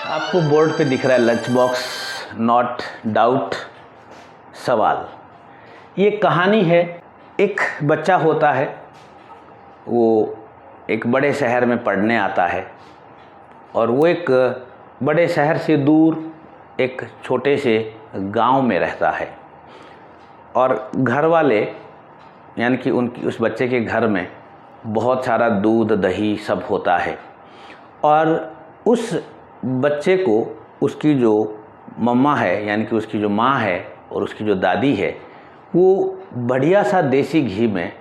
आपको बोर्ड पे दिख रहा है लंच बॉक्स नॉट डाउट सवाल। ये कहानी है। एक बच्चा होता है, वो एक बड़े शहर में पढ़ने आता है और वो एक बड़े शहर से दूर एक छोटे से गांव में रहता है और घर वाले यानी कि उस बच्चे के घर में बहुत सारा दूध दही सब होता है और उस बच्चे को उसकी जो मम्मा है यानी कि उसकी जो माँ है और उसकी जो दादी है वो बढ़िया सा देसी घी में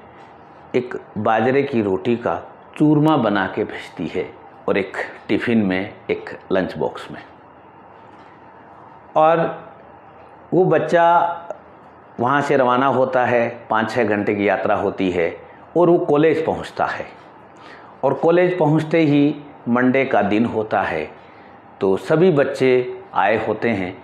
एक बाजरे की रोटी का चूरमा बना के भेजती है और एक टिफ़िन में एक लंच बॉक्स में। और वो बच्चा वहाँ से रवाना होता है, 5-6 घंटे की यात्रा होती है और वो कॉलेज पहुँचता है। और कॉलेज पहुँचते ही मंडे का दिन होता है, तो सभी बच्चे आए होते हैं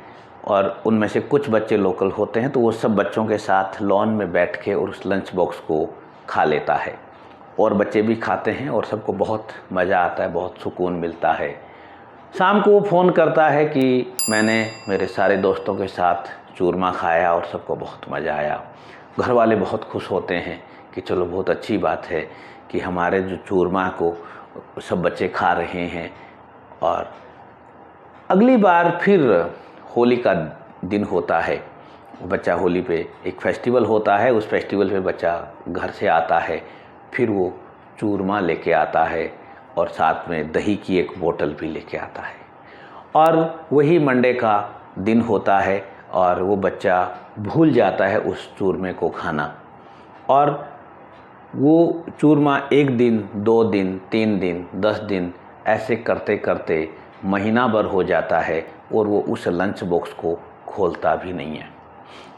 और उनमें से कुछ बच्चे लोकल होते हैं, तो वो सब बच्चों के साथ लॉन में बैठ के और उस लंच बॉक्स को खा लेता है और बच्चे भी खाते हैं और सबको बहुत मज़ा आता है, बहुत सुकून मिलता है। शाम को वो फ़ोन करता है कि मैंने मेरे सारे दोस्तों के साथ चूरमा खाया और सबको बहुत मज़ा आया। घर वाले बहुत खुश होते हैं कि चलो बहुत अच्छी बात है कि हमारे जो चूरमा को सब बच्चे खा रहे हैं। और अगली बार फिर होली का दिन होता है, बच्चा होली पे एक फेस्टिवल होता है, उस फेस्टिवल पे बच्चा घर से आता है, फिर वो चूरमा लेके आता है और साथ में दही की एक बोतल भी लेके आता है। और वही मंडे का दिन होता है और वो बच्चा भूल जाता है उस चूरमे को खाना और वो चूरमा 1 दिन, 2 दिन, 3 दिन, 10 दिन ऐसे करते करते महीना भर हो जाता है और वो उस लंच बॉक्स को खोलता भी नहीं है।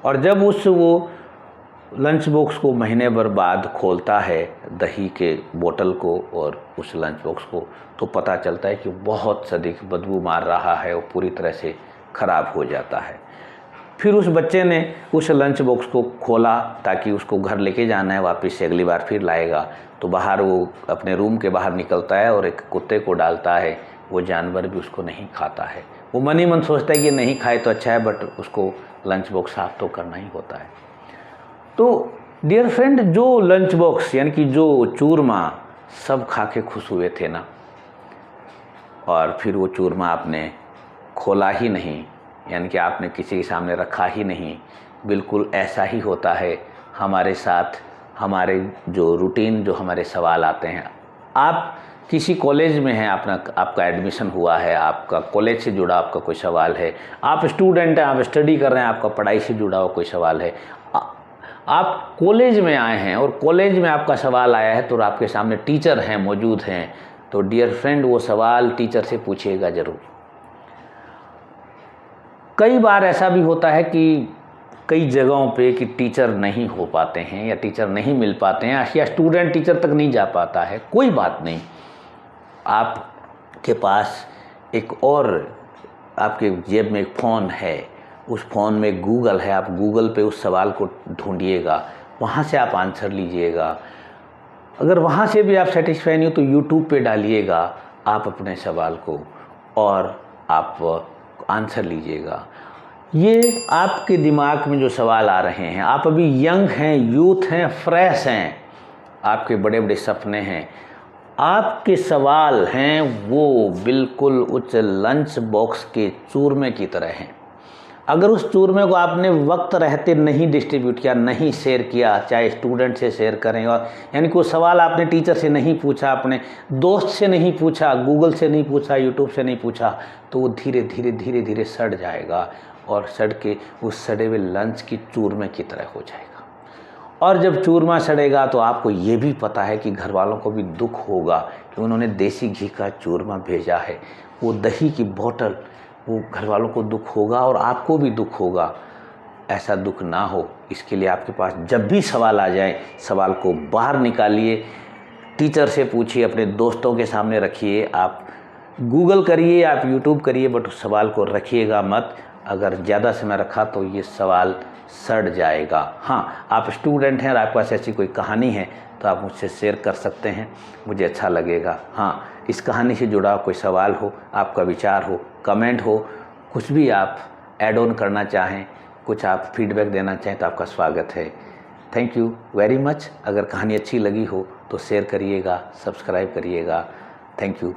और जब वो लंच बॉक्स को महीने भर बाद खोलता है, दही के बोतल को और उस लंच बॉक्स को, तो पता चलता है कि बहुत अधिक बदबू मार रहा है और पूरी तरह से ख़राब हो जाता है। फिर उस बच्चे ने उस लंच बॉक्स को खोला ताकि उसको घर लेके जाना है, वापस से अगली बार फिर लाएगा। तो बाहर वो अपने रूम के बाहर निकलता है और एक कुत्ते को डालता है। वो जानवर भी उसको नहीं खाता है। वो मन ही मन सोचता है कि नहीं खाए तो अच्छा है, बट उसको लंच बॉक्स साफ तो करना ही होता है। तो डियर फ्रेंड, जो लंच बॉक्स यानी कि जो चूरमा सब खा के खुश हुए थे ना, और फिर वो चूरमा आपने खोला ही नहीं, यानी कि आपने किसी के सामने रखा ही नहीं, बिल्कुल ऐसा ही होता है हमारे साथ। हमारे जो रूटीन जो हमारे सवाल आते हैं, आप किसी कॉलेज में हैं, आपका एडमिशन हुआ है, आपका कॉलेज से जुड़ा आपका कोई सवाल है, आप स्टूडेंट हैं, आप स्टडी कर रहे हैं, आपका पढ़ाई से जुड़ा हुआ कोई सवाल है, आप कॉलेज में आए हैं और कॉलेज में आपका सवाल आया है तो आपके सामने टीचर हैं, मौजूद हैं, तो डियर फ्रेंड वो सवाल टीचर से पूछिएगा ज़रूर। कई बार ऐसा भी होता है कि कई जगहों पे कि टीचर नहीं हो पाते हैं या टीचर नहीं मिल पाते हैं या स्टूडेंट टीचर तक नहीं जा पाता है। कोई बात नहीं, आपके पास एक और आपके जेब में एक फ़ोन है, उस फ़ोन में गूगल है, आप गूगल पे उस सवाल को ढूंढिएगा, वहाँ से आप आंसर लीजिएगा। अगर वहाँ से भी आप सेटिस्फाई नहीं हो तो यूट्यूब पे डालिएगा आप अपने सवाल को और आप आंसर लीजिएगा। ये आपके दिमाग में जो सवाल आ रहे हैं, आप अभी यंग हैं, यूथ हैं, फ्रेश हैं, आपके बड़े बड़े सपने हैं, आपके सवाल हैं वो बिल्कुल उस लंच बॉक्स के चूरमे की तरह हैं। अगर उस चूरमे को आपने वक्त रहते नहीं डिस्ट्रीब्यूट किया, नहीं शेयर किया, चाहे स्टूडेंट से शेयर करें, और यानी कि वो सवाल आपने टीचर से नहीं पूछा, अपने दोस्त से नहीं पूछा, गूगल से नहीं पूछा, यूट्यूब से नहीं पूछा, तो वो धीरे धीरे सड़ जाएगा और सड़ के उस सड़े हुए लंच की चूरमे की तरह हो जाएगा। और जब चूरमा सड़ेगा तो आपको ये भी पता है कि घर वालों को भी दुख होगा कि उन्होंने देसी घी का चूरमा भेजा है, वो दही की बोतल, वो घर वालों को दुख होगा और आपको भी दुख होगा। ऐसा दुख ना हो, इसके लिए आपके पास जब भी सवाल आ जाए, सवाल को बाहर निकालिए, टीचर से पूछिए, अपने दोस्तों के सामने रखिए, आप गूगल करिए, आप यूट्यूब करिए, बट उस सवाल को रखिएगा मत। अगर ज़्यादा समय रखा तो ये सवाल सड़ जाएगा। हाँ, आप स्टूडेंट हैं और आपके पास ऐसी कोई कहानी है तो आप मुझसे शेयर कर सकते हैं, मुझे अच्छा लगेगा। हाँ, इस कहानी से जुड़ा कोई सवाल हो, आपका विचार हो, कमेंट हो, कुछ भी आप ऐड ऑन करना चाहें, कुछ आप फीडबैक देना चाहें तो आपका स्वागत है। Thank you very much. अगर कहानी अच्छी लगी हो तो शेयर करिएगा, सब्सक्राइब करिएगा। Thank you.